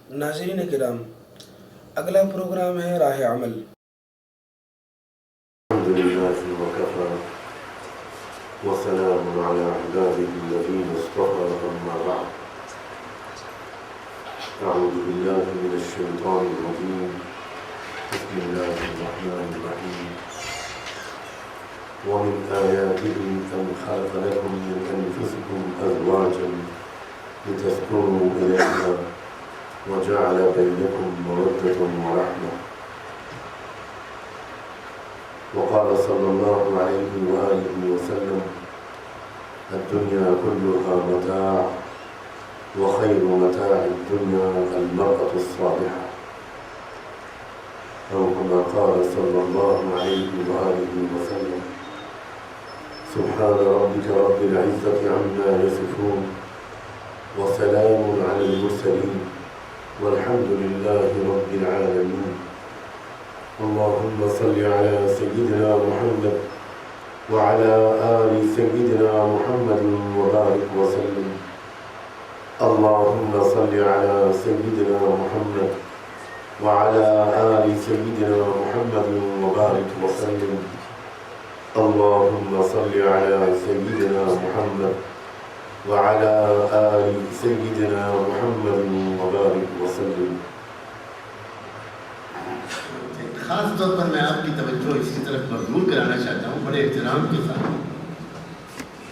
ناظرین کرام، اگلا پروگرام ہے راہ عمل۔ الحمد للہ وکفی وسلام علی عباده الذین اصطفی، اما بعد، اعوذ باللہ من الشیطان الرجیم، بسم اللہ الرحمن الرحیم۔ ومن آیاته أن خلق لكم من أنفسكم أزواجا لتسكنوا إليها وجعل بينكم مودة ورحمة، وقال صلى الله عليه وآله وسلم: الدنيا كلها متاع، وخير متاع الدنيا المرأة الصالحة، أو كما قال صلى الله عليه وآله وسلم: سبحان ربك رب العزة عما يصفون، وسلام على المرسلين، والحمد لله رب العالمين۔ اللهم صل على سيدنا محمد وعلى آل سيدنا محمد وبارك وسلم۔ اللهم صل على سيدنا محمد وعلى آل سيدنا محمد وبارك وسلم۔ اللهم صل على سيدنا محمد وعلى آل سيدنا محمد وبارك وسلم۔ خاص طور پر میں آپ کی توجہ اس کی طرف مبذول کرانا چاہتا ہوں بڑے احترام کے ساتھ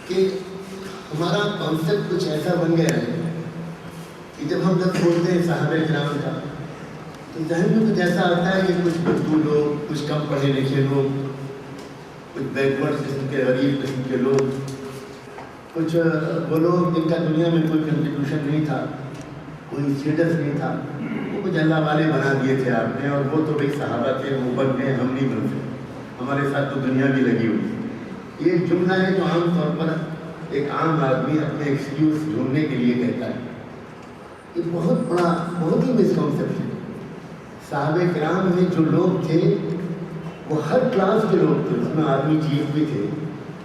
کہ ہمارا کانسیپٹ کچھ ایسا بن گیا ہے کہ جب ہم لفظ بولتے ہیں صحابہ کرام کا تو ذہن میں کچھ ایسا آتا ہے کہ کچھ بدو لوگ، کچھ کم پڑھے لکھے لوگ، کچھ بیکورڈ قسم کے، غریب قسم کے لوگ، کچھ وہ لوگ جن کا دنیا میں کوئی کنٹریبیوشن نہیں تھا، کوئی اسٹیٹس نہیں تھا، وہ کچھ اللہ والے بنا دیے تھے آپ نے، اور وہ تو بھائی صحابہ تھے، وہ بن گئے، ہم نہیں بن سکتے، ہمارے ساتھ تو دنیا بھی لگی ہوئی۔ یہ ایک جملہ ہے جو عام طور پر ایک عام آدمی اپنے ایکسکیوز ڈھونڈنے کے لیے کہتا ہے۔ یہ بہت ہی مسکنسیپشن ہے۔ صحابہ کرام میں جو لوگ تھے وہ ہر کلاس کے لوگ تھے، اس میں آرمی چیف بھی تھے،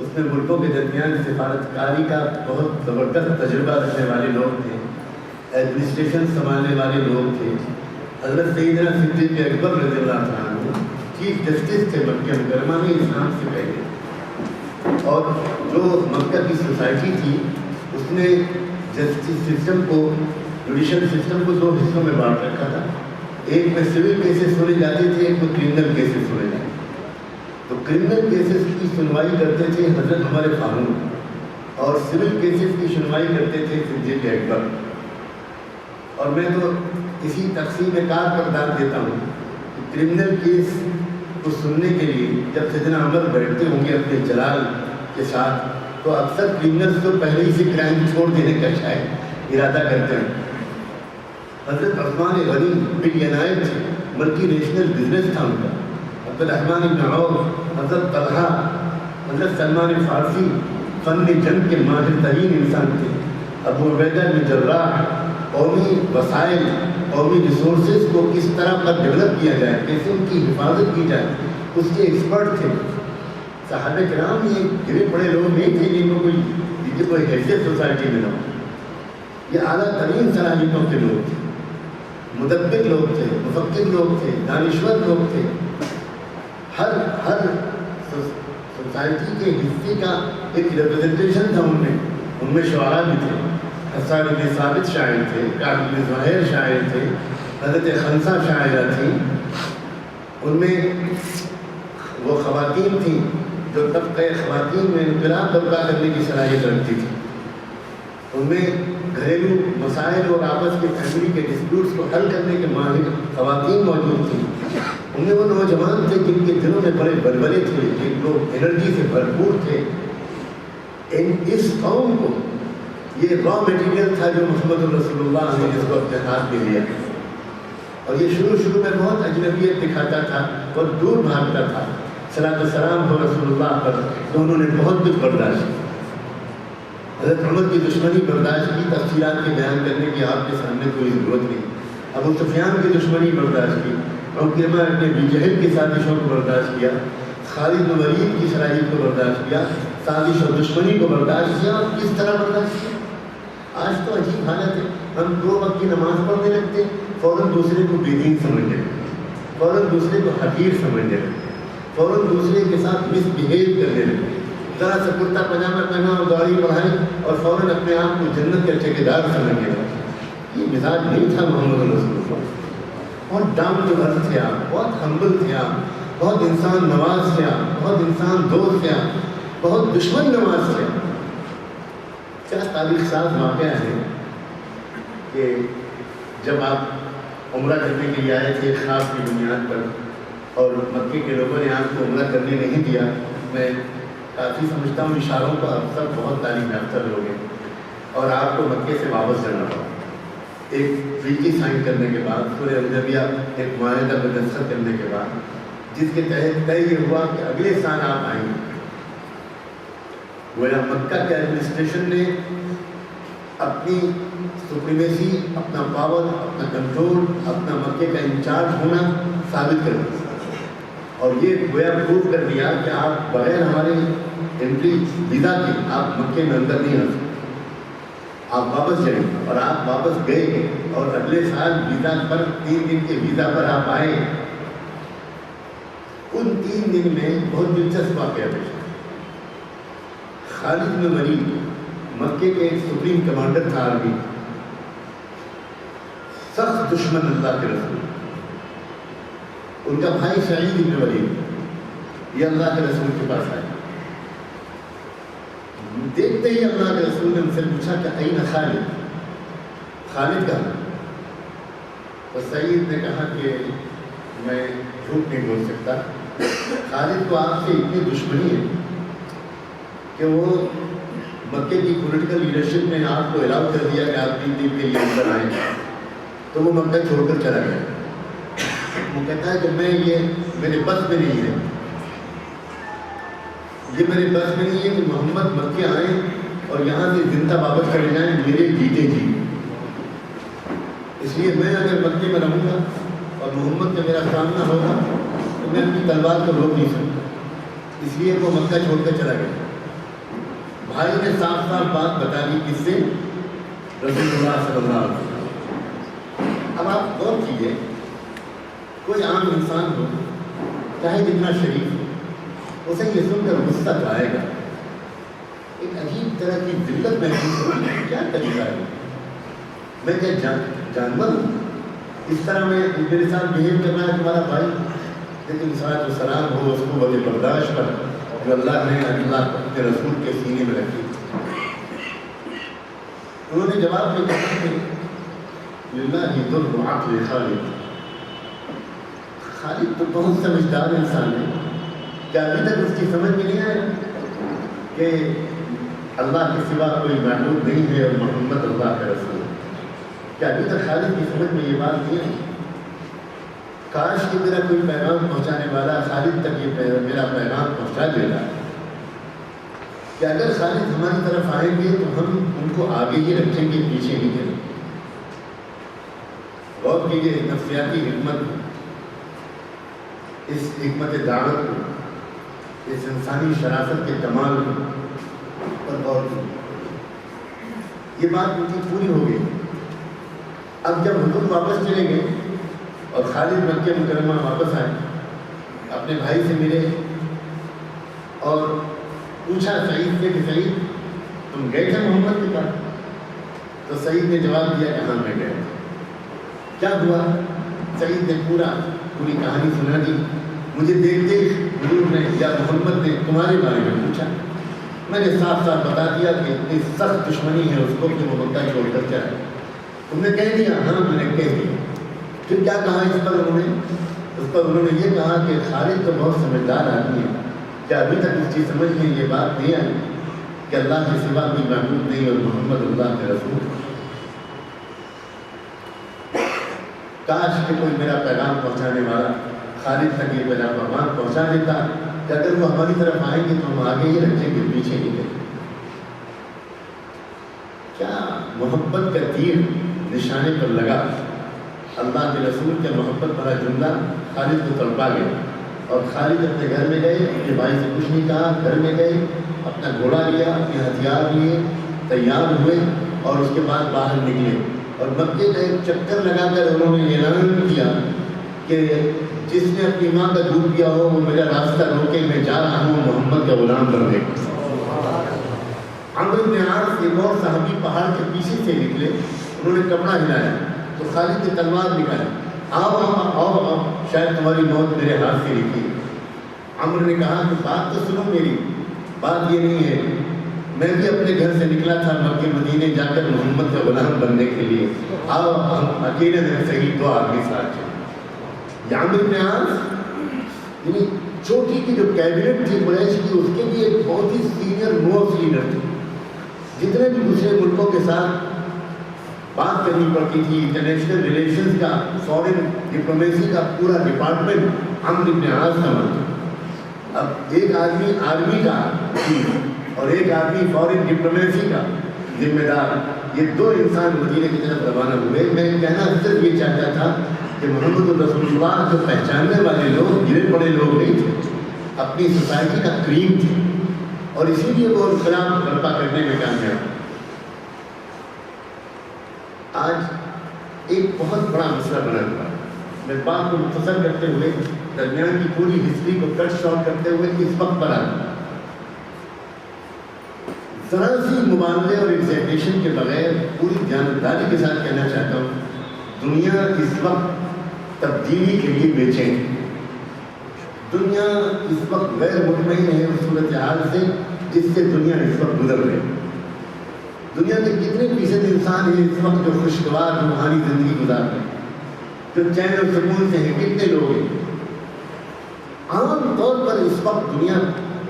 اس میں ملکوں کے درمیان سفارتکاری کا بہت زبردست تجربہ رکھنے والے لوگ تھے، ایڈمنسٹریشن سنبھالنے والے لوگ تھے۔ حضرت سیدنا صدیق اکبر رضی اللہ عنہ چیف جسٹس تھے مکہ مکرمہ میں اسلام سے پہلے، اور جو مکہ کی سوسائٹی تھی اس نے جسٹس سسٹم کو، جوڈیشل سسٹم کو دو حصوں میں بانٹ رکھا تھا۔ ایک میں سول کیسز سنے جاتے تھے، ایک میں کرمنل کیسز سنے جاتے تھے۔ تو کرمنل کیسز کی سنوائی کرتے تھے حضرت عمر فاروق، اور سول کیسز کی سنوائی کرتے تھے صدیق اکبر۔ اور میں تو اسی تقسیم کار پر داد دیتا ہوں کہ کرمنل کیس کو سننے کے لیے جب سیدنا عمر بیٹھتے ہوں گے اپنے جلال کے ساتھ تو اکثر کرمنلز کو پہلے ہی سے کرائم چھوڑ دینے کا شاید ارادہ کرتے ہیں۔ حضرت عثمان غنی بلینائر تھے، ملٹی نیشنل بزنس تھا ان کا۔ عبد الرحمن بن عوف، حضرت طلحہ، حضرت سلمان فارسی فن جنگ کے ماہر ترین انسان تھے۔ ابو عبیدہ بن جراح قومی وسائل، قومی ریسورسز کو کس طرح پر ڈیولپ کیا جائے، کیسے ان کی حفاظت کی جائے، اس کے ایکسپرٹ تھے۔ صحابہ کرام یہ گرے پڑے لوگ نہیں تھے جن کو کوئی حیثیت سوسائٹی میں نہ ہو، یہ اعلیٰ ترین صلاحیتوں کے لوگ تھے، مدبر لوگ تھے، مفکر لوگ تھے، دانشور لوگ تھے۔ ہر سوسائٹی کے حصے کا ایک ریپرزنٹیشن تھا ان میں شعراء بھی تھے، حسان بن ثابت شاعر تھے، کعب بن زہیر شاعر تھے، حضرت خنسا شاعرہ تھیں، ان میں وہ خواتین تھیں جو طبقہ خواتین میں انقلاب برپا کرنے کی صلاحیت رکھتی تھی، ان میں گھریلو مسائل اور آپس کے فیملی کے ڈسپیوٹس کو حل کرنے کے ماہر خواتین موجود تھیں، ان میں وہ نوجوان تھے جن کے دلوں میں بڑے بلبلے تھے، جن لوگ انرجی سے بھرپور تھے۔ اس قوم کو یہ را میٹیریل تھا جو محمد رسول اللہ نے جس کو اپنے ہاتھ میں لیا، اور یہ شروع میں بہت اجنبیت دکھاتا تھا اور دور بھاگتا تھا۔ صلاۃ السلام ہو رسول اللہ پر، تو انہوں نے بہت کچھ برداشت کی۔ حضرت عمر کی دشمنی برداشت کی، تفصیلات کے بیان کرنے کی آپ کے سامنے کوئی ضرورت نہیں۔ ابو سفیان کی دشمنی برداشت کی، عکرمہ ابن ابی جہل کی سازشوں کو برداشت کیا، خالد بن ولید کی صلاحیت کو برداشت کیا، سازش اور دشمنی کو برداشت کیا، اور کس طرح برداشت کیا۔ آج تو عجیب حالت ہے، ہم 2 وقت کی نماز پڑھنے لگتے ہیں، دوسرے کو بے دین سمجھنے لگے، فوراً دوسرے کو حقیر سمجھنے لگے، فوراً دوسرے کے ساتھ مس بہیو کرنے لگے، ذرا سا کرتا پاجامہ پہنا اور داڑھی بڑھائی اور فوراً اپنے آپ کو جنت کے ٹھیکیدار سمجھنے لگے۔ یہ مزاج نہیں تھا محمد رسول اللہ۔ بہت ڈاؤن ٹو ارتھ تھے آپ، بہت ہمبل تھے آپ، بہت انسان نواز تھے آپ، بہت انسان دوست تھے آپ، بہت دشمن نواز تھے آپ۔ کیا تاریخ ساز واقعہ ہے کہ جب آپ عمرہ کرنے کے لیے آئے تھے خواب کی بنیاد پر اور مکے کے لوگوں نے آپ کو عمرہ کرنے نہیں دیا۔ میں کافی سمجھتا ہوں اشاروں کا، آپ سب بہت تعلیم یافتہ لوگ ہیں، اور آپ کو مکے سے واپس جانا پڑا ایک ٹریٹی سائن کرنے کے بعد، سورہ النبیہ ایک معاہدہ پر دستخط کرنے کے بعد، جس کے تحت طے یہ ہوا کہ اگلے سال آپ آئیں گے۔ گویا مکہ کے ایڈمنسٹریشن نے اپنی سپریمیسی، اپنا پاور، اپنا کنٹرول، اپنا مکے کا انچارج ہونا ثابت کر دیا، اور یہ گویا پروف کر دیا کہ آپ بغیر ہمارے انٹری ویزا کے آپ مکے میں اندر نہیں آ سکتے، آپ واپس جائیں۔ اور آپ واپس گئے اور اگلے سال ویزا پر 3 دن کے ویزا پر آپ آئے۔ ان 3 دن میں بہت دلچسپ واقعہ پیش آیا۔ خالد بن ولید مکے کے ایک سپریم کمانڈر تھا عربی، سخت دشمن اللہ کے رسول۔ ان کا بھائی سعید بن ولید یہ اللہ کے رسول کے پاس آئے۔ دیکھتے ہی اللہ کے رسول نے ان سے پوچھا کہ این خالد، خالد کہاں؟ تو سعید نے کہا کہ میں جھوٹ نہیں بول سکتا، خالد کو آپ سے اتنی دشمنی ہے کہ وہ مکے کی پولیٹیکل لیڈرشپ نے آپ کو الاؤ کر دیا کہ آپ 3 دن کے لیے اندر آئیں، تو وہ مکہ چھوڑ کر چلا گیا۔ وہ کہتا ہے کہ میں یہ میرے بس میں نہیں ہے، یہ میرے بس میں نہیں ہے کہ محمد مکے آئیں اور یہاں سے زندہ واپس چلے جائیں میرے جیتے جی۔ اس لیے میں اگر مکے میں رہوں گا اور محمد سے میرا سامنا ہوگا تو میں اپنی تلوار کو روک نہیں سکتا، اس لیے وہ مکہ چھوڑ کر چلا گیا۔ بھائی نے صاف صاف بات بتا دی، کس سے؟ رسول اللہ صلی اللہ علیہ وسلم۔ اب آپ غور کیجیے، کوئی عام انسان ہو چاہے جتنا شریف ہو، اسے یہ سن کر غصہ تو آئے گا، ایک عجیب طرح کی ذلت محسوس ہوگی، کیا طریقہ ہے؟ میں کیا جانور ہوں؟ اس طرح میں میرے ساتھ بہیو کرنا ہے تمہارا بھائی؟ لیکن صلاۃ و سلام ہو اس قوت برداشت پر جو اللہ نے اللہ کے رسول کے سینے میں رکھی۔ انہوں نے جواب میں کہا کہ للہ در عقل خالد، خالد تو بہت سمجھدار انسان ہے، کیا ابھی تک اس کی سمجھ میں نہیں آیا کہ اللہ کے سوا کوئی معبود نہیں ہے اور محمد اللہ کا رسول ہے؟ کیا ابھی تک خالد کی سمجھ میں یہ بات نہیں ہے؟ کاش کہ میرا کوئی پیغام پہنچانے والا خالد تک یہ میرا پیغام پہنچا دیتا کہ اگر خالد ہماری طرف آئیں گے تو ہم ان کو آگے ہی رکھیں گے، پیچھے نہیں کریں گے۔ غور کیجیے نفسیاتی حکمت، اس حکمت دعوت کو، اس انسانی شرافت کے کمال پر غور کی۔ یہ بات ان کی پوری ہو گئی۔ اب جب حضور واپس چلے گئے اور خالد مکہ مکرمہ واپس آئے، اپنے بھائی سے ملے اور پوچھا سعید سے کہ سعید تم گئے تھے محمد کے پاس؟ تو سعید نے جواب دیا کہ ہاں میں گیا۔ کیا ہوا؟ سعید نے پوری کہانی سنا دی۔ مجھے دیکھتے حضور نے یا محمد نے تمہارے بارے میں پوچھا، میں نے صاف صاف بتا دیا کہ اتنی سخت دشمنی ہے اس کو کہ وہ مکہ چھوڑ کر جائے۔ تم نے کہہ دیا؟ ہاں میں نے کہہ دیا۔ پھر کیا کہا اس پر انہوں نے؟ اس پر انہوں نے یہ کہا کہ خالد تو بہت سمجھدار آدمی ہے، کیا ابھی تک اس کی سمجھ میں یہ بات نہیں آئی کہ اللہ کے سوا کوئی معبود نہیں اور محمد اللہ کے رسول؟ کاش کہ کوئی میرا پیغام پہنچانے والا خالد تک یہ پیغام پہنچا دیتا کہ اگر وہ ہماری طرف آئیں گے تو ہم آگے ہی رکھیں گے، پیچھے نہیں کریں۔ کیا محبت کا تیر نشانے پر لگا، اللہ کے رسول کے محبت بھرا جملہ خالد کو تڑپا گیا، اور خالد اپنے گھر میں گئے، اپنے بھائی سے کچھ نہیں کہا، گھر میں گئے، اپنا گھوڑا لیا، اپنے ہتھیار لیے، تیار ہوئے اور اس کے بعد باہر نکلے اور مکے کا ایک چکر لگا کر انہوں نے اعلان کیا کہ جس نے اپنی ماں کا دودھ پیا ہو وہ میرا راستہ روکے، میں جا رہا ہوں محمد کا غلام بننے کو۔ عمرو بن عاص ایک اور صحابی پہاڑ کے پیچھے سے نکلے، انہوں نے کپڑا ہلایا تو خالد نے تلوار نکالی، آؤ آؤ آؤ آؤ، شاید تمہاری موت میرے ہاتھ سے لکھی۔ عمرو نے کہا کہ بات تو سنو میری، بات یہ نہیں ہے، میں بھی اپنے گھر سے نکلا تھا مکے مدینے جا کر محمد کا غلام بننے کے لیے، آؤ ہم اکیلے نہیں صحیح 2 آدمی ساتھ چلیں۔ عمرو بن عاص یعنی چھوٹی کی جو کیبنٹ تھی قریش کی، اس کے بھی ایک بہت ہی سینئر موسٹ لیڈر تھے۔ جتنے بھی دوسرے ملکوں کے ساتھ بات کرنی پڑتی تھی، انٹرنیشنل ریلیشنز کا، فورن ڈپلومیسی کا پورا ڈپارٹمنٹ عمرو بن عاص کا تھا۔ اب ایک آدمی آرمی کا اور ایک آدمی فورن ڈپلومیسی کا ذمہ دار، یہ 2 انسان مدینے کی طرف روانہ ہوئے۔ میں کہنا صرف یہ چاہتا تھا کہ محمد رسول اللہ جو پہچاننے والے لوگ گرے پڑے لوگ نہیں تھے، اپنی سوسائٹی کا کریم تھے، اور اسی لیے وہ انقلاب برپا کرنے میں کامیاب۔ آج ایک بہت بڑا مسئلہ بنا ہوا ہے، میں بات کو مختصر کرتے ہوئے درمیان کی پوری ہسٹری کو کٹ شارٹ کرتے ہوئے اس وقت پر آتا، ذرا سی مبالغے اور ایگزیکٹیشن کے بغیر پوری جانبداری کے ساتھ کہنا چاہتا ہوں، دنیا اس وقت تبدیلی کے لیے بے چین ہے۔ دنیا اس وقت غیر مطمئن ہے اس صورتحال سے جس سے دنیا اس وقت گزر رہی ہے۔ دنیا کے کتنے فیصد انسان ہیں اس وقت جو خوشگوار روحانی زندگی گزار رہے ہیں، جو چین و سکون سے ہیں؟ کتنے لوگ ہیں؟ عام طور پر اس وقت دنیا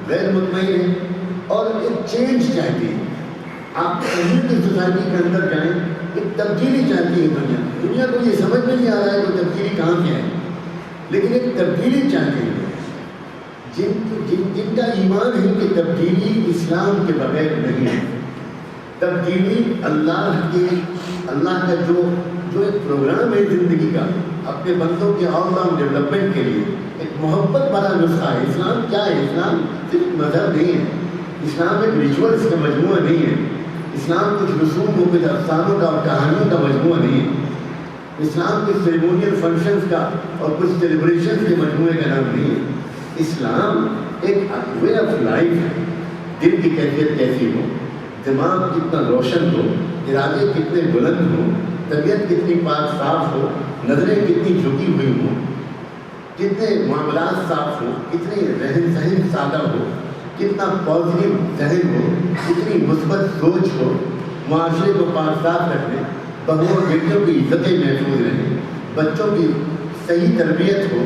غیر مطمئن ہے اور ایک چینج چاہتی ہے۔ آپ کہیں بھی سوسائٹی کے اندر جائیں، ایک تبدیلی چاہتی ہے دنیا کو یہ سمجھ میں نہیں آ رہا ہے کہ تبدیلی کہاں سے ہے، لیکن ایک تبدیلی چاہتی ہے۔ جن کا ایمان ہے کہ تبدیلی اسلام کے بغیر نہیں ہے، تبدیلی اللہ کا جو ایک پروگرام ہے زندگی کا، اپنے بندوں کے آل راؤنڈ ڈیولپمنٹ کے لیے ایک محبت والا نسخہ ہے۔ اسلام کیا ہے؟ اسلام صرف مذہب نہیں ہے، اسلام ایک ریچولس کا مجموعہ نہیں ہے، اسلام کچھ رسوم و کچھ افسانوں کا اور کہانیوں کا مجموعہ نہیں ہے، اسلام کچھ سیریمونیل فنکشنز کا اور کچھ سیلیبریشنز کے مجموعے کا نام نہیں ہے۔ اسلام ایک وے آف لائف ہے۔ دل کی کیفیت کیسی ہو، دماغ کتنا روشن ہو، ارادے کتنے بلند ہوں، طبیعت کتنی پاک صاف ہو، نظریں کتنی جھکی ہوئی ہوں، کتنے معاملات صاف ہوں، کتنی رہن سہن سادہ ہو، کتنا پازیٹیو ذہن ہو، کتنی مثبت سوچ ہو، معاشرے کو پاک صاف رکھنے، بہو اور بیٹیوں کی عزتیں محفوظ رہیں، بچوں کی صحیح تربیت ہو،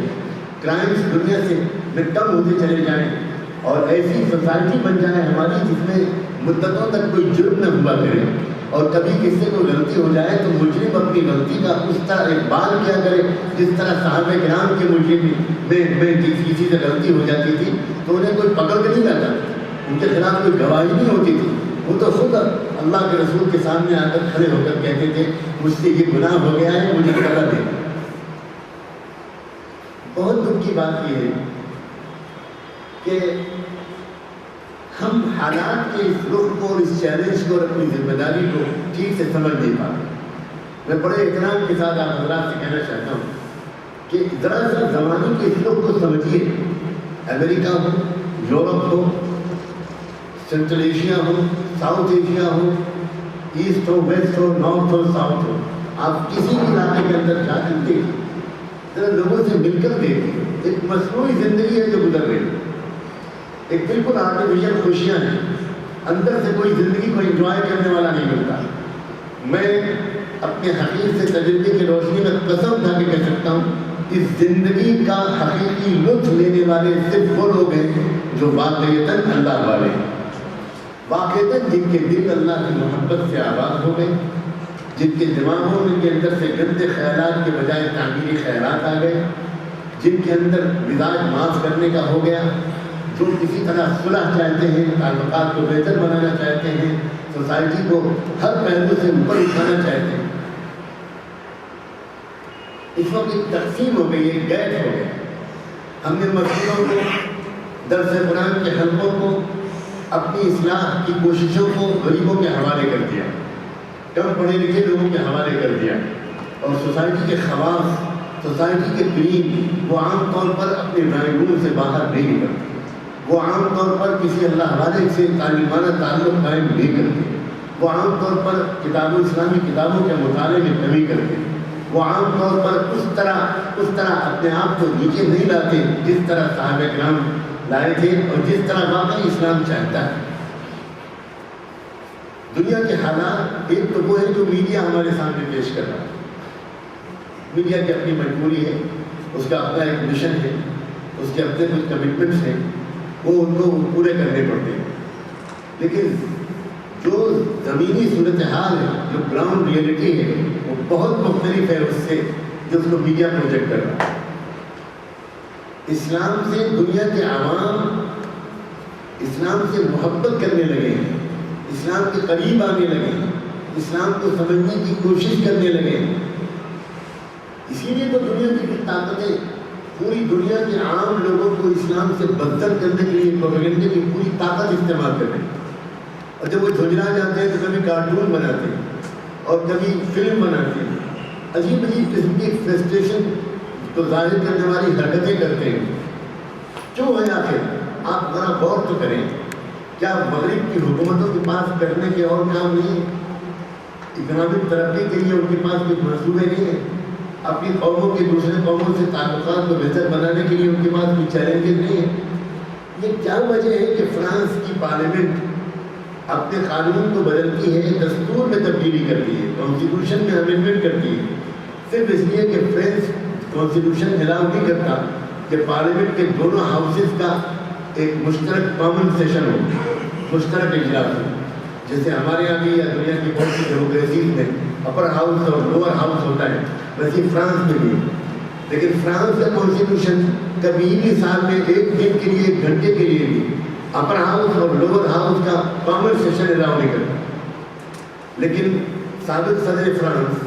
کرائمز دنیا سے کم ہوتے چلے جائیں، اور ایسی سوسائٹی بن جائے ہماری جس میں مدتوں تک کوئی جرم نہ ہوا کرے، اور کبھی کسی سے کوئی غلطی ہو جائے تو مجرم اپنی غلطی کا اس طرح اقبال کیا کرے جس طرح صحابہ کرام کے مجرم میں کسی سے غلطی ہو جاتی تھی تو انہیں کوئی پکڑ کے نہیں لاتا، ان کے خلاف کوئی گواہی نہیں ہوتی تھی، وہ تو خود اللہ کے رسول کے سامنے آ کر کھڑے ہو کر کہتے تھے مجھ سے یہ گناہ ہو گیا ہے، مجھے سزا دے۔ بہت دکھ کی بات یہ ہے کہ ہم حالات کے اس رخ کو اور اس چیلنج کو اور اپنی ذمہ داری کو ٹھیک سے سمجھ نہیں پاتے۔ میں بڑے احترام کے ساتھ آپ حضرات سے کہنا چاہتا ہوں کہ ذرا سا زمانے کے اس رخ کو سمجھیے، امریکہ ہو، یورپ ہو، سینٹرل ایشیا ہو، ساؤتھ ایشیا ہو، ایسٹ ہو، ویسٹ ہو، نارتھ ہو، ساؤتھ ہو، آپ کسی بھی علاقے کے اندر جا کر دیکھیں، ذرا لوگوں سے مل کر دیکھیں، ایک مصنوعی زندگی ہے جو گزر رہی ہے، ایک بالکل آرٹیفیشل خوشیاں ہیں، اندر سے کوئی زندگی کو انجوائے کرنے والا نہیں ملتا۔ میں اپنے حقیق سے تجربے کی روشنی میں قسم اٹھا کے کہہ سکتا ہوں اس زندگی کا حقیقی لطف لینے والے صرف وہ لوگ ہیں جو واقعتاً اللہ والے ہیں، واقعتاً جن کے دل اللہ کی محبت سے آباد ہو گئے، جن کے دماغوں میں کے اندر سے گندے خیالات کے بجائے تعمیری خیالات آ گئے، جن کے اندر مزاج معاف کرنے کا ہو گیا، جو کسی طرح صلح چاہتے ہیں، تعلقات کو بہتر بنانا چاہتے ہیں، سوسائٹی کو ہر پہلو سے اوپر اٹھانا چاہتے ہیں۔ اس وقت ایک تقسیم ہو گئی، ایک گیپ ہو گیا۔ ہم نے مسجدوں کو، درس قرآن کے حلقوں کو، اپنی اصلاح کی کوششوں کو غریبوں کے حوالے کر دیا۔ کم پڑھے لکھے لوگوں کے حوالے کر دیا، اور سوسائٹی کے خواص، سوسائٹی کے کریم وہ عام طور پر اپنے ڈرائنگ روم سے باہر نہیں نکلتے، وہ عام طور پر کسی اللہ والے سے تعلیمانہ تعلق قائم نہیں کرتے، وہ عام طور پر اسلامی کتابوں کے مطالعے میں کمی کرتے، وہ عام طور پر اس طرح اپنے آپ کو نیچے نہیں لاتے جس طرح صحابہ کرام لائے تھے اور جس طرح واقعی اسلام چاہتا ہے۔ دنیا کے حالات ایک تو وہ ہے جو میڈیا ہمارے سامنے پیش کر رہا ہے، میڈیا کی اپنی مجبوری ہے، اس کا اپنا ایک مشن ہے، اس کے اپنے کچھ کمٹمنٹس ہیں، وہ ان کو پورے کرنے پڑتے ہیں، لیکن جو زمینی صورتحال ہے، جو گراؤنڈ ریئلٹی ہے، وہ بہت مختلف ہے اس سے جو اس کو میڈیا پروجیکٹ کر رہا ہے۔ اسلام سے دنیا کے عوام اسلام سے محبت کرنے لگے ہیں، اسلام کے قریب آنے لگے ہیں، اسلام کو سمجھنے کی کوشش کرنے لگے ہیں۔ اسی لیے تو دنیا کی کچھ طاقتیں پوری دنیا کے عام لوگوں کو اسلام سے بدتر کرنے کے لیے پروپیگنڈے کی پوری طاقت استعمال کر رہے ہیں، اور جب وہ جھنجھلا جاتے ہیں تو کبھی کارٹون بناتے ہیں اور کبھی فلم بناتے ہیں، عجیب عجیب قسم کی فرسٹریشن کو ظاہر کرنے والی حرکتیں کرتے ہیں۔ کیوں ہے آخر؟ آپ ذرا غور تو کریں، کیا مغرب کی حکومتوں کے پاس کرنے کے اور کام نہیں ہے؟ اکنامک ترقی کے لیے ان کے پاس کچھ منصوبے نہیں ہیں؟ اپنی قوموں کے دوسرے قوموں سے تعلقات کو بہتر بنانے کے لیے ان کے پاس کوئی چیلنجز نہیں ہیں؟ یہ کیا وجہ ہے کہ فرانس کی پارلیمنٹ اپنے قانون کو بدلتی ہے، دستور میں تبدیلی کرتی ہے، کانسٹیٹیوشن میں امینڈمنٹ کرتی ہے، صرف اس لیے کہ فرینچ کانسٹیٹیوشن الاؤ نہیں کرتا کہ پارلیمنٹ کے دونوں ہاؤسز کا ایک مشترک کامن سیشن ہو، مشترک اجلاس ہو، جیسے ہمارے یہاں بھی یا دنیا کی بہت سی ڈیموکریسیز میں اپر ہاؤس اور لوور ہاؤس ہوتا ہے، ویسے فرانس میں بھی۔ لیکن فرانس کا کانسٹیٹیوشن کبھی بھی سال میں ایک دن کے لیے، ایک گھنٹے کے لیے بھی اپر ہاؤس اور لوور ہاؤس کا کامن سیشن الاؤ نہیں کرتا۔ لیکن سابق صدر فرانس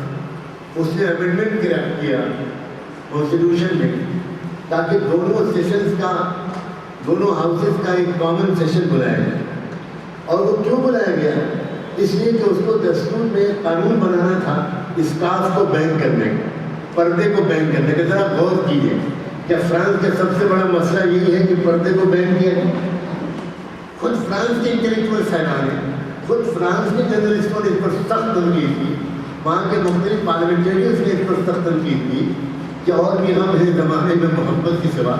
اس نے امینڈمنٹ کیا کانسٹیٹیوشن میں تاکہ دونوں سیشنز کا، دونوں ہاؤسز کا ایک کامن سیشن بلایا جائے۔ اور وہ کیوں بلایا گیا؟ اس لیے کہ اس کو دستور میں قانون بنانا تھا اسکارف کو بین کرنے کا، پردے کو بین کرنے کا۔ ذرا غور کیجیے، کیا فرانس کا سب سے بڑا مسئلہ یہی ہے کہ پردے کو بین کیا جائے؟ خود فرانس کے انٹلیکچوئل حیران ہیں، خود فرانس کے جرنلسٹوں نے اس پر سخت تنقید کی، وہاں کے مختلف پارلیمنٹیرینز نے اس پر سخت تنقید کی کہ اور بھی ہم ہیں زمانے میں محبت کے سوا۔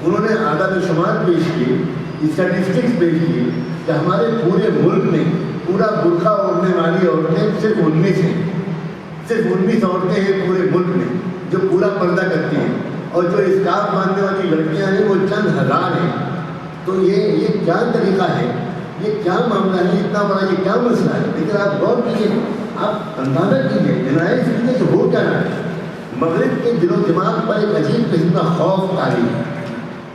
انہوں نے اعداد و شمار پیش کیے، اسٹیٹسٹکس پیش کیے کہ ہمارے پورے ملک میں پورا برقع اوڑھنے والی عورتیں صرف 19 ہیں، صرف 19 عورتیں ہیں پورے ملک میں جو پورا پردہ کرتی ہیں، اور جو اسکارف باندھنے والی لڑکیاں ہیں وہ چند ہزار ہیں۔ تو یہ کیا طریقہ ہے، یہ کیا معاملہ ہے، اتنا بڑا یہ کیا مسئلہ ہے؟ لیکن آپ غور کیجیے، آپ اندازہ کیجیے، عنایت کیجیے کہ ہو کیا رہا ہے۔ مغرب کے دل و دماغ پر ایک عجیب قسم کا خوف طاری ہے۔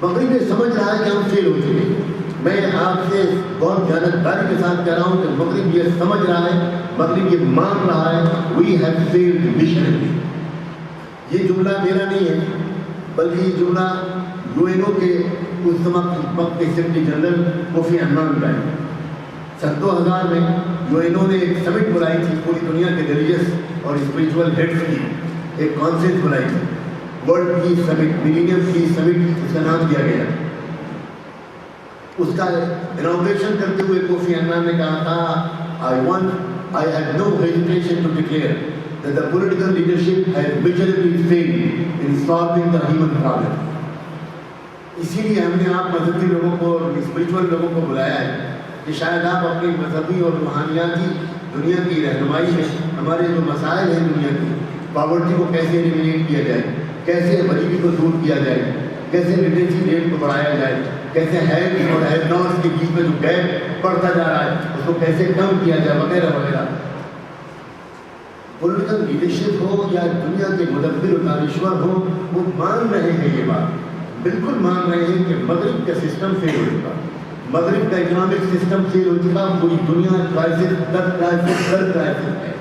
مغرب یہ سمجھ رہا ہے کہ ہم فیل ہو چکے ہیں۔ میں آپ سے بہت جانبداری کے ساتھ کہہ رہا ہوں کہ مغرب یہ سمجھ رہا ہے، مغرب یہ مان رہا ہے وی ہیو فیلڈ مشنلی۔ یہ جملہ میرا نہیں ہے، بلکہ یہ جملہ UN کے اس وقت کے سیکرٹری جنرل کوفی عنان کا ہے۔ سن 2000 میں UN نے ایک سمٹ بلائی تھی، پوری دنیا کے ریلیجس اور اسپریچول ہیڈس کی ایک کانفرنس بلائی تھی، ورلڈ پیس سمٹ، ملینیم پیس سمٹ اس کا نام دیا گیا۔ اس کا انوگریشن کرتے ہوئے کوفی عنان نے کہا تھا I had no hesitation to declare that the political leadership has majorly failed in solving the human problem۔ اسی لیے ہم نے آپ مذہبی لوگوں کو اور اسپریچول لوگوں کو بلایا ہے کہ شاید آپ اپنی مذہبی اور روحانیاتی دنیا کی رہنمائی میں ہمارے جو مسائل ہیں دنیا کی، پاورٹی کو کیسے ایلیمینیٹ کیا جائے، کیسے غریبی کو دور کیا جائے، کیسے لٹریسی ریٹ کو بڑھایا جائے، کیسے ہیڈ اور ہیڈ ناٹس کے بیچ میں جو گیپ بڑھتا جا رہا ہے اس کو کیسے کم کیا جائے، وغیرہ وغیرہ۔ پولیٹیکل لیڈرشپ ہو یا دنیا کے مدبر و دانشور ہو، وہ مان رہے ہیں، یہ بات بالکل مان رہے ہیں کہ مغرب کا سسٹم فیل ہو چکا، مغرب کا اکنامک سسٹم فیل ہو چکا، پوری دنیا کرائسس در کرائسس ہے۔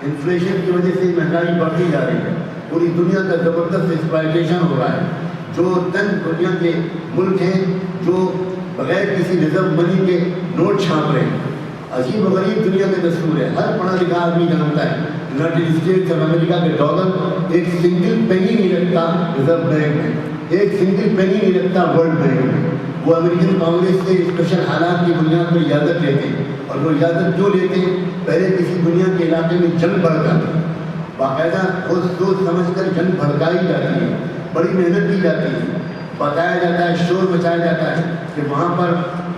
انفلیشن کی وجہ سے مہنگائی بڑھتی جا رہی ہے، پوری دنیا کا زبردست ایکسپلائٹیشن ہو رہا ہے۔ جو چند دنیا کے ملک ہیں جو بغیر کسی ریزرو منی کے نوٹ چھاپ رہے ہیں، عجیب و غریب دنیا کا دستور ہے، ہر پڑھا لکھا آدمی جانتا ہے یونائٹیڈ اسٹیٹس آف امریکہ کے ڈالر ایک سنگل پینی نہیں رکھتا ریزرو بینک میں، ایک سنگل پینی نہیں رکھتا ورلڈ بینک میں. وہ امریکن کانگریس سے اسپیشل حالات کی بنیاد پر اجازت لیتے ہیں، اور وہ اجازت کیوں لیتے ہیں؟ پہلے کسی دنیا کے علاقے میں جنگ بڑھ جاتی ہے، باقاعدہ سوچ سمجھ کر جنگ بھڑکائی جاتی ہے، بڑی محنت کی جاتی ہے، بتایا جاتا ہے، شور مچایا جاتا ہے کہ وہاں پر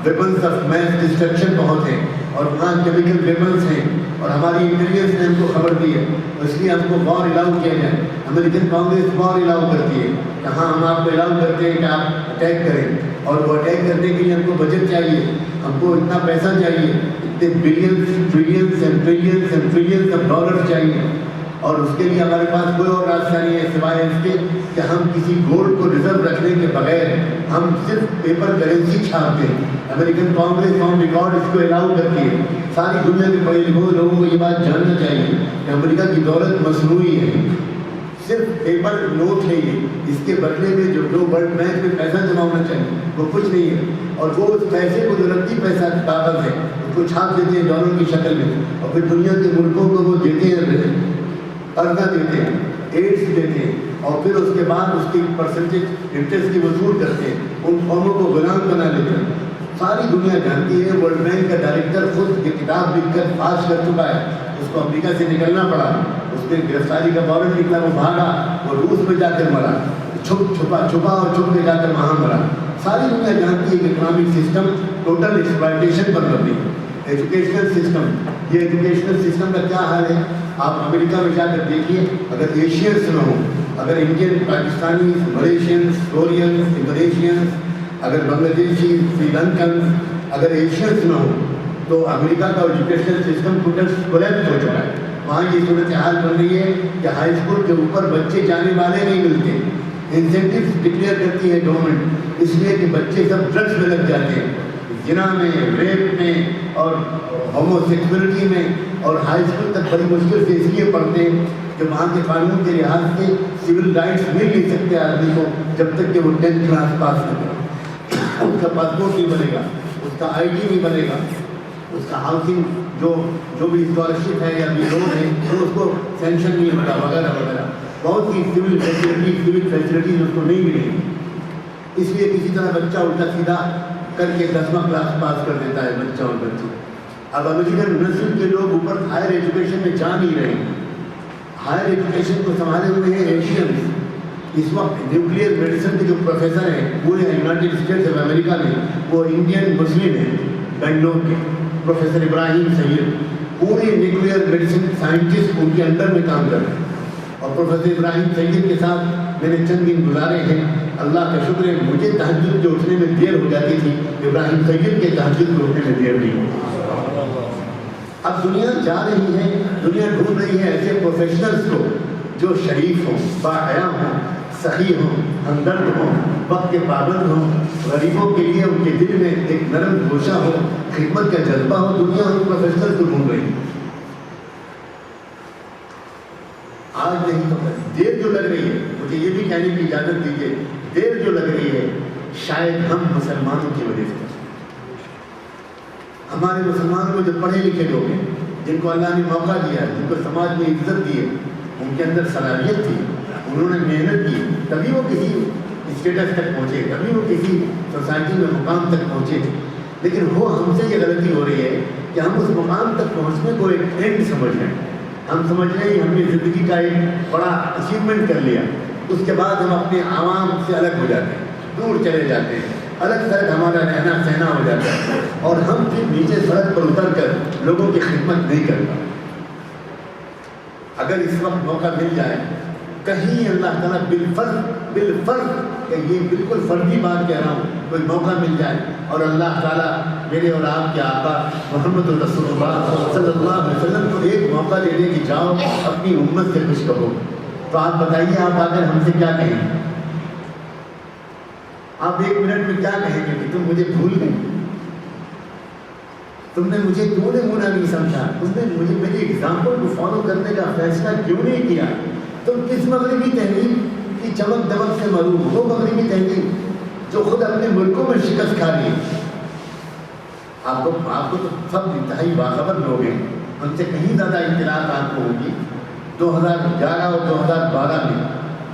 ویپنس آف میس ڈسٹرکشن بہت ہیں اور وہاں کیمیکل ویپنس ہیں، اور ہماری انٹیلیجنس نے ہم کو خبر دی ہے، اس لیے ہم کو وار الاؤ کیا جائے. امریکن کانگریس وار الاؤ کرتی ہے کہ ہاں ہم آپ کو الاؤ کرتے ہیں کہ آپ اٹیک کریں، اور وہ اٹیک کرنے کے لیے ہم کو بجٹ چاہیے، ہم کو اتنا پیسہ چاہیے، اتنے billions trillions and trillions and trillions of dollar چاہیے. اور اس کے لیے ہمارے پاس کوئی اور راستہ نہیں ہے سوائے اس کے کہ ہم کسی گولڈ کو ریزرو رکھنے کے بغیر ہم صرف پیپر کرنسی چھاپتے ہیں. امریکن کانگریس آن ریکارڈ اس کو الاؤ کرتی ہے. ساری دنیا کے پڑھے لکھے لوگوں کو یہ بات جاننا چاہیے کہ امریکہ کی دولت مصنوعی ہے، صرف پیپر نوٹ ہے یہ، اس کے بدلے میں جو ورلڈ بینک میں پیسہ جمع ہونا چاہیے وہ کچھ نہیں ہے. اور وہ اس پیسے کو جو رقمی پیسہ طاقت ہے اس کو چھاپ دیتے ہیں ڈالر کی شکل میں، اور پھر دنیا کے ملکوں کو وہ دیتے ہیں، قرضہ دیتے ہیں، ایڈس دیتے ہیں، اور پھر اس کے بعد اس کی پرسنٹیج انٹرسٹ کی وصول کرتے ہیں، ان قوموں کو غلام بنا لیتے ہیں. ساری دنیا جانتی ہے ورلڈ بینک کا ڈائریکٹر خود یہ کتاب لکھ کر فاش کر چکا ہے، اس کو امریکہ سے نکلنا پڑا، اس میں گرفتاری کا وارنٹ نکلا، وہ بھاگا، وہ روس میں جا کر مرا، چھپا اور چھپ کے جا کر وہاں مرا. ساری دنیا جانتی ہے کہ اکنامک سسٹم ٹوٹل ایکسپلائٹیشن پر مبنی ہے. ایجوکیشنل سسٹم، یہ ایجوکیشنل سسٹم کا کیا حال ہے؟ آپ امریکہ میں جا کر دیکھیے، اگر ایشینس نہ ہوں، اگر انڈین، پاکستانی، ملیشینس، کورینس، انڈونیشینس، اگر بنگلہ دیشی، سری لنکن، اگر ایشینس نہ ہوں تو امریکہ کا ایجوکیشنل سسٹم ٹوٹل کولیپس ہو چکا ہے. وہاں یہ صورتحال بن رہی ہے کہ ہائی اسکول کے اوپر بچے جانے والے نہیں ملتے. انسینٹیوز ڈکلیئر کرتی ہے گورنمنٹ اس لیے کہ بچے سب ڈرگس میں لگ جاتے ہیں، زنا میں، ریپ میں اور ہومو سیکسولیٹی میں، اور ہائی اسکول تک بڑی مشکل سے اس لیے پڑھتے ہیں کہ وہاں کے قانون کے لحاظ سے سول رائٹس مل نہیں سکتے آدمی کو جب تک کہ وہ 10th کلاس پاس نہ کرے. اس کا پاسپورٹ نہیں بنے گا، اس کا آئی ڈی نہیں بنے گا، اس کا ہاؤسنگ جو بھی اسکالرشپ ہے یا بھی لون ہے تو اس کو سینکشن نہیں ہوگا، وغیرہ وغیرہ. بہت سی سول فیسلٹیز اس کو نہیں ملیں گی. اس لیے کسی طرح بچہ الٹا سیدھا کر کے 10واں کلاس پاس کر دیتا ہے بچہ اور بچی. اب امریکن نسل کے لوگ اوپر ہائر ایجوکیشن میں جا نہیں رہے ہیں. ہائر ایجوکیشن کو سنبھالے ہوئے ہیں ایشینس. اس وقت نیوکلیئر میڈیسن کے جو پروفیسر ہیں پورے یونائٹیڈ اسٹیٹس آف امریکہ میں وہ انڈین مسلم ہیں. بنگلور کے پروفیسر ابراہیم سید پورے نیوکلیئر میڈیسن سائنٹسٹ ان کے انڈر میں کام کر رہے ہیں. اور پروفیسر ابراہیم سید کے ساتھ میں نے چند دن گزارے ہیں. اللہ کا شکر ہے مجھے تہجد جو اٹھنے میں دیر ہو جاتی تھی ابراہیم سید کے تہجد میں اٹھنے میں دیر نہیں ہوتی. اب دنیا جا رہی ہے، دنیا ڈھونڈ رہی ہے ایسے پروفیشنلز کو جو شریف ہوں، باحیا ہوں، سخی ہوں، ہمدرد ہوں، وقت کے پابند ہوں، غریبوں کے لیے ان کے دل میں ایک نرم گوشہ ہو، خدمت کا جذبہ ہو. دنیا ان پروفیشنل کو ڈھونڈ رہی ہے. آج نہیں تو دیر جو لگ رہی ہے، مجھے یہ بھی کہنے کی اجازت دیجیے، دیر جو لگ رہی ہے شاید ہم مسلمانوں کی وجہ سے. ہمارے مسلمانوں میں جو پڑھے لکھے لوگ ہیں، جن کو اللہ نے موقع دیا ہے، جن کو سماج میں عزت دی ہے، ان کے اندر صلاحیت تھی، انہوں نے محنت کی، تبھی وہ کسی اسٹیٹس تک پہنچے، تبھی وہ کسی سوسائٹی میں مقام تک پہنچے. لیکن وہ ہم سے یہ غلطی ہو رہی ہے کہ ہم اس مقام تک پہنچنے کو ایک اینڈ سمجھ رہے ہیں. ہم سمجھ رہے ہیں ہم نے زندگی کا ایک بڑا اچیومنٹ کر لیا، اس کے بعد ہم اپنے عوام سے الگ ہو جاتے ہیں، دور چلے جاتے ہیں، الگ تھلگ ہمارا رہنا سہنا ہو جاتا ہے، اور ہم پھر نیچے سڑک پر اتر کر لوگوں کی خدمت نہیں کرتا. اگر اس وقت موقع مل جائے کہیں اللہ تعالیٰ بالفرض کہ یہ بالکل فردی بات کہہ رہا ہوں، کوئی موقع مل جائے اور اللہ تعالیٰ میرے اور آپ کے آقا محمد رسول اللہ صلی اللہ علیہ وسلم کو ایک موقع دے دے کہ جاؤ اپنی امت سے کچھ کہو، تو آپ بتائیے آپ آ کر ہم سے کیا کہیں گے؟ آپ 1 منٹ میں کیا کہیں گے کہ تم مجھے بھول گئے، تم نے مجھے کیوں نے منہ نہیں سمجھا، تم نے مجھے میری ایگزامپل کو فالو کرنے کا فیصلہ کیوں نہیں کیا؟ تم کس مغربی تہذیب کی چمک دمک سے محروم، وہ مغربی تہذیب جو خود اپنے ملکوں میں شکست کھا رہی ہے. آپ کو تو سب انتہائی باخبر لوگ ہیں، ہم سے کہیں زیادہ اطلاعات آپ کو ہوگی۔ 2011 اور 2012 میں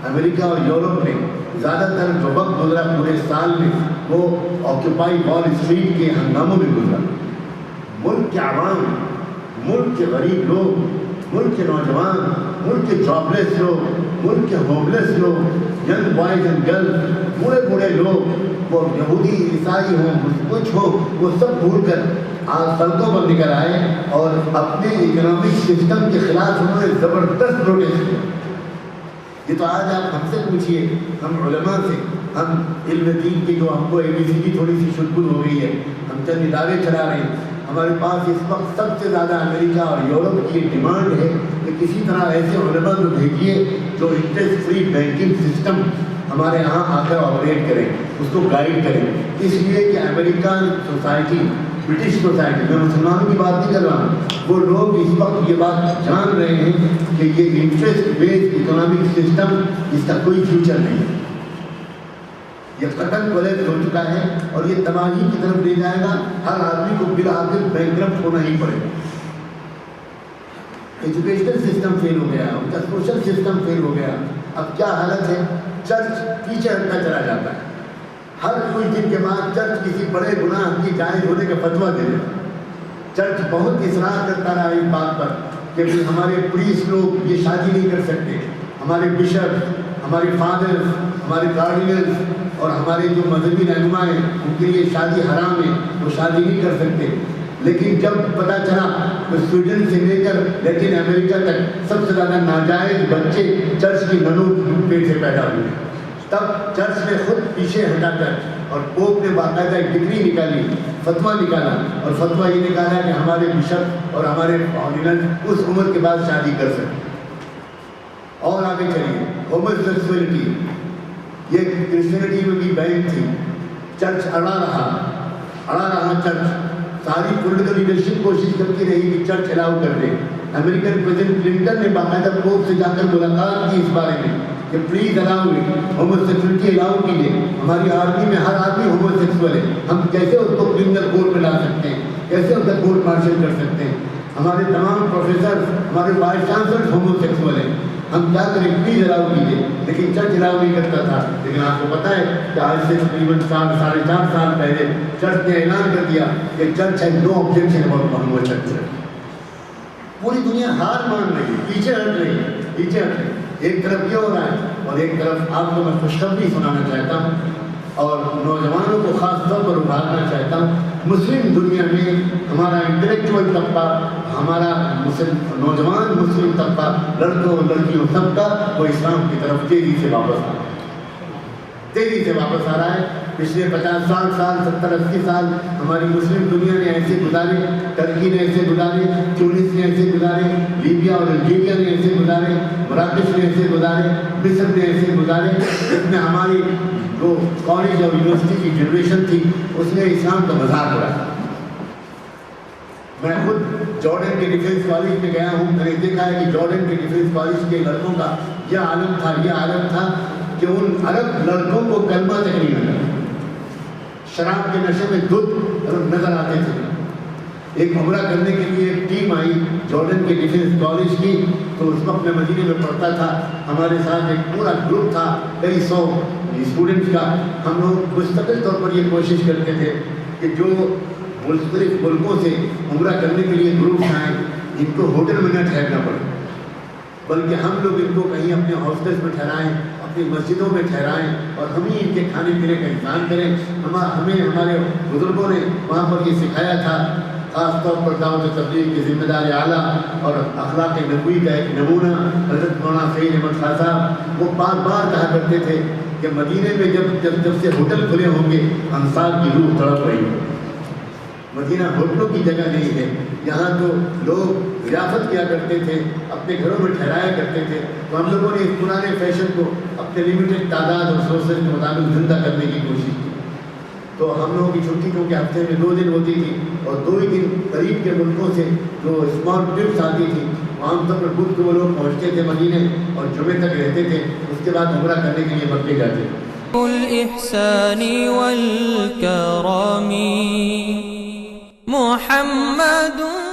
امریکہ اور یورپ میں زیادہ تر جو وقت گزرا پورے سال میں وہ آکوپائی وال اسٹریٹ کے ہنگاموں میں گزرا۔ ملک کے عوام، ملک کے غریب لوگ، ملک کے نوجوان، ملک کے جابلیس لوگ، ملک کے ہوملیس لوگ، ینگ بوائز اینڈ گرلز، بوڑھے بوڑھے لوگ، وہ یہودی عیسائی ہوں، کچھ ہو، وہ سب بھول کر آج سڑکوں پر نکل آئے اور اپنے اکنامک سسٹم کے خلاف انہوں نے زبردست پروٹیسٹ کیا۔ یہ تو آج آپ ہم سے پوچھئے، ہم علماء سے، ہم علم دین کی جو ہم کو ABCD تھوڑی سی شدگل ہو گئی ہے، ہم چند ادارے چلا رہے ہیں، ہمارے پاس اس وقت سب سے زیادہ امریکہ اور یورپ کی ڈیمانڈ ہے کہ کسی طرح ایسے علماء کو بھیجیے جو انٹرسٹ فری بینکنگ سسٹم ہمارے یہاں آ کر آپریٹ کریں، اس کو گائیڈ کریں۔ اس لیے کہ امریکن سوسائٹی، برٹش سوسائٹی، میں مسلمانوں کی بات نہیں کر رہا ہوں، وہ لوگ اس وقت یہ بات جان رہے ہیں کہ یہ انٹرسٹ بیسڈ اکنامک سسٹم اس کا کوئی فیوچر نہیں ہے، یہ قتل کولیپس ہو چکا ہے اور یہ تباہی کی طرف لے جائے گا۔ ہر آدمی کو بالآخر بینکرپٹ ہونا ہی پڑے گا۔ ایجوکیشنل سسٹم فیل ہو گیا، ان کا سوشل سسٹم فیل ہو گیا۔ اب کیا حالت ہے؟ چرچ پیچھے ہٹتا چلا جاتا ہے، ہر کوئی دن کے بعد چرچ کسی بڑے گناہ کی جائز ہونے کا فتویٰ دے دیتا ہے۔ چرچ بہت اصرار کرتا رہا اس بات پر کہ ہمارے پریسٹ لوگ یہ شادی نہیں کر سکتے، ہمارے بشپ، ہمارے فادر، ہمارے کارڈینلز اور ہمارے جو مذہبی رہنما ہیں ان کے لیے شادی حرام ہے، وہ شادی نہیں کر سکتے۔ لیکن جب پتہ چلا تو سویڈن سے لے کر لیٹن امریکہ تک سب سے زیادہ ناجائز بچے چرچ کی ننوں پیٹ سے پیدا ہوئے، تب چرچ نے خود پیچھے ہٹا کر اور پوپ نے باقاعدہ ایک ڈگری نکالی، فتویٰ نکالا، اور فتویٰ یہ نکالا کہ ہمارے بشپ اور ہمارے آرڈینل اس عمر کے بعد شادی کر سکتے۔ اور آگے چلیے، ہومو سیکسولیٹی، یہ کرسچینٹی میں بھی بین تھی، چرچ اڑا رہا چرچ، ساری پولیٹیکل لیڈرشپ کوشش کرتی رہی کہ چرچ الاؤ کر دے۔ امریکن پریزیڈنٹ کلنٹن نے باقاعدہ پوپ سے جا کر ملاقات کی اس بارے میں کہ پلیز الاؤ ہومو سیکسولیٹی الاؤ کیجیے، ہماری آرمی میں ہر آدمی ہومو سیکسول ہے، ہم کیسے اس کو کرمنل کورٹ میں لا سکتے ہیں، کیسے اس کا کورٹ مارشل کر سکتے ہیں، ہمارے تمام پروفیسر، ہمارے وائس چانسلر ہومو سیکسول ہیں، ہم کیا کریں، پلیز الاؤ کیجیے۔ لیکن چرچ الاؤ نہیں کرتا تھا۔ لیکن آپ کو پتہ ہے کہ آج سے تقریباً 4.5 سال پہلے چرچ نے اعلان کر دیا کہ چرچ ہے no objection about homo sexual. پوری دنیا ہار مان رہی ہے، پیچھے ہٹ رہی ہے۔ ایک طرف یہ ہو رہا ہے اور ایک طرف آپ کو میں خوشخبری سنانا چاہتا ہوں اور نوجوانوں کو خاص طور پر ابھارنا چاہتا ہوں۔ مسلم دنیا میں ہمارا انٹلیکچوئل طبقہ، ہمارا نوجوان مسلم طبقہ، لڑکوں اور لڑکیوں سب کا وہ اسلام کی طرف تیزی سے واپس آ رہا ہے۔ پچھلے 50-60 سال، 70-80 سال ہماری مسلم دنیا نے ایسے گزارے، ترکی نے ایسے گزارے، تونس نے ایسے گزارے، لیبیا اور الجیریا نے ایسے گزارے، مراکش نے ایسے گزارے، مصر نے ایسے گزارے، جس میں ہماری جو کالج اور یونیورسٹی کی جنریشن تھی اس نے اسلام کا مذاق اڑایا۔ میں خود جارڈن کے ڈیفینس کالج میں گیا ہوں، میں نے دیکھا ہے کہ جارڈن کے ڈیفینس کالج کے لڑکوں کا یہ عالم تھا کہ ان عرب لڑکوں کو کلمہ تک نہیں نظر، شراب کے نشے میں دھت نظر آتے تھے۔ ایک عمرہ کرنے کے لیے ایک ٹیم آئی جارڈن کے ڈیفینس کالج کی، تو اس وقت میں مدینے میں پڑھتا تھا، ہمارے ساتھ ایک پورا گروپ تھا، کئی 100 اسٹوڈنٹس کا۔ ہم لوگ مستقل طور پر یہ کوشش کرتے تھے کہ جو مختلف ملکوں سے عمرہ کرنے کے لیے گروپس آئیں ان کو ہوٹل میں نہ ٹھہرنا پڑے، بلکہ ہم لوگ ان کو کہیں اپنے ہاسٹلس میں ٹھہرائیں، اپنی مسجدوں میں ٹھہرائیں اور ہم ہی ان کے کھانے پینے کا انتظام کریں۔ ہمیں ہمارے بزرگوں نے وہاں پر یہ سکھایا تھا، خاص طور پر دعوت و تبلیغ کے ذمہ دار اعلیٰ اور اخلاق نبوی کا ایک نمونہ حضرت مولانا سعید احمد خان صاحب، وہ بار بار کہا کرتے تھے کہ مدینے میں جب سے ہوٹل کھلے ہوں گے انصار کی روح تڑپ رہی ہے۔ مدینہ ہوٹلوں کی جگہ نہیں ہے، یہاں تو لوگ ضیافت کیا کرتے تھے، اپنے گھروں میں ٹھہرایا کرتے تھے۔ تو ہم لوگوں نے اس پرانے فیشن کو اپنے لمیٹڈ تعداد اور سورسز کے مطابق زندہ کرنے کی کوشش کی۔ تو ہم لوگوں کی چھٹی کیونکہ ہفتے میں 2 دن ہوتی تھی اور 2 ہی دن قریب کے ملکوں سے جو اسمال ٹرپس آتی تھی، عام طور پر بدھ کو وہ لوگ پہنچتے تھے مدینے اور جمعے تک رہتے تھے، اس کے بعد عمرہ کرنے کے لیے مکے جاتے تھے۔ الإحسان والكرم محمد